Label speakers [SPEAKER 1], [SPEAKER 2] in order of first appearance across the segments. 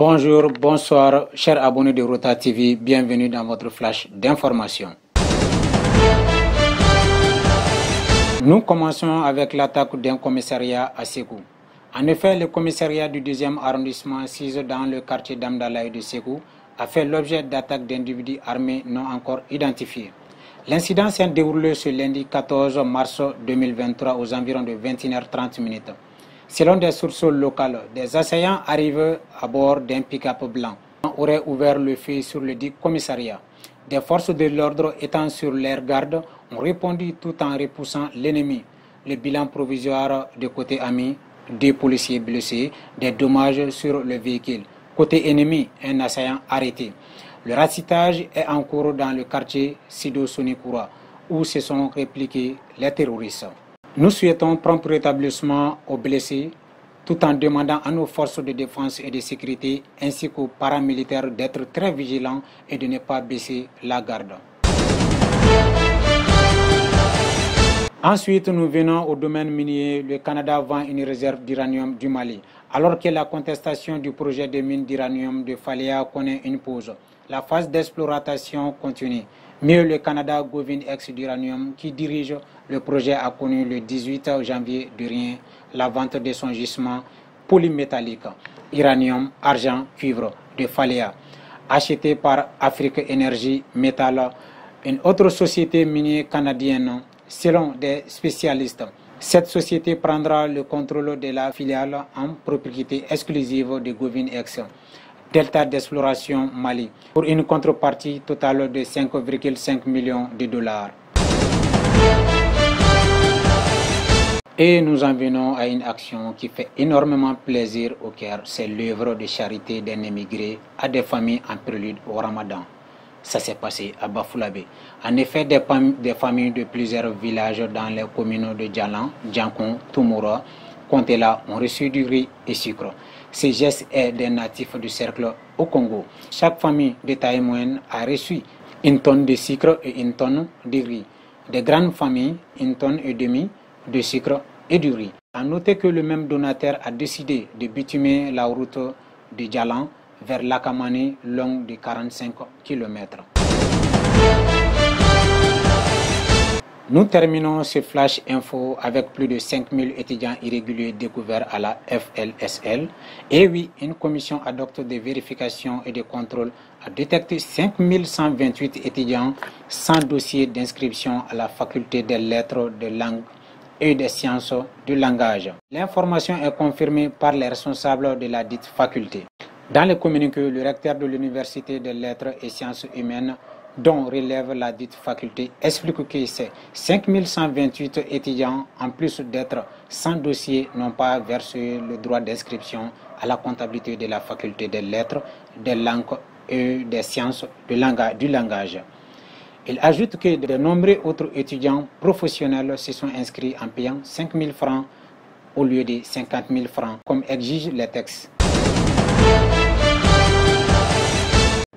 [SPEAKER 1] Bonjour, bonsoir, chers abonnés de Rota TV, bienvenue dans votre flash d'information. Nous commençons avec l'attaque d'un commissariat à Sékou. En effet, le commissariat du 2e arrondissement, situé dans le quartier d'Amdalaï de Sékou, a fait l'objet d'attaques d'individus armés non encore identifiés. L'incident s'est déroulé ce lundi 14 mars 2023 aux environs de 21h30. Selon des sources locales, des assaillants arrivés à bord d'un pick-up blanc auraient ouvert le feu sur le dit commissariat. Des forces de l'ordre étant sur leur garde ont répondu tout en repoussant l'ennemi. Le bilan provisoire de côté ami, 2 policiers blessés, des dommages sur le véhicule. Côté ennemi, un assaillant arrêté. Le ratissage est en cours dans le quartier Sido-Sonikoura où se sont répliqués les terroristes. Nous souhaitons prompt rétablissement aux blessés tout en demandant à nos forces de défense et de sécurité ainsi qu'aux paramilitaires d'être très vigilants et de ne pas baisser la garde. Ensuite, nous venons au domaine minier. Le Canada vend une réserve d'uranium du Mali. Alors que la contestation du projet de mine d'uranium de Faléa connaît une pause, la phase d'exploitation continue. Mieux, le Canada Govinex d'uranium qui dirige le projet a connu le 18 janvier dernier la vente de son gisement polymétallique, uranium, argent, cuivre de Faléa, acheté par Afrique Energy Metal, une autre société minière canadienne. Selon des spécialistes, cette société prendra le contrôle de la filiale en propriété exclusive de Govinex, Delta d'exploration Mali, pour une contrepartie totale de 5,5 millions de dollars. Et nous en venons à une action qui fait énormément plaisir au cœur, c'est l'œuvre de charité d'un émigré à des familles en prélude au Ramadan. Ça s'est passé à Bafoulavé. En effet, des familles de plusieurs villages dans les communes de Djalan, Djankon, Toumoura, Kontela ont reçu du riz et sucre. Ce geste est des natifs du cercle au Congo. Chaque famille de taille moyenne a reçu 1 tonne de sucre et 1 tonne de riz. Des grandes familles, 1,5 tonne de sucre et du riz. A noter que le même donateur a décidé de bitumer la route de Djalan vers Lakamane, longue de 45 km. Nous terminons ce flash info avec plus de 5000 étudiants irréguliers découverts à la FLSL. Et oui, une commission ad hoc de vérification et de contrôle a détecté 5128 étudiants sans dossier d'inscription à la faculté des lettres, de langue et des sciences du langage. L'information est confirmée par les responsables de la dite faculté. Dans le communiqué, le recteur de l'Université des lettres et sciences humaines, dont relève la dite faculté, explique que ces 5128 étudiants, en plus d'être sans dossier, n'ont pas versé le droit d'inscription à la comptabilité de la faculté des lettres, des langues et des sciences du langage. Il ajoute que de nombreux autres étudiants professionnels se sont inscrits en payant 5 000 francs au lieu de 50 000 francs, comme exigent les textes.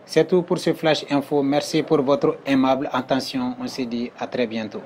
[SPEAKER 1] C'est tout pour ce flash info. Merci pour votre aimable attention. On se dit à très bientôt.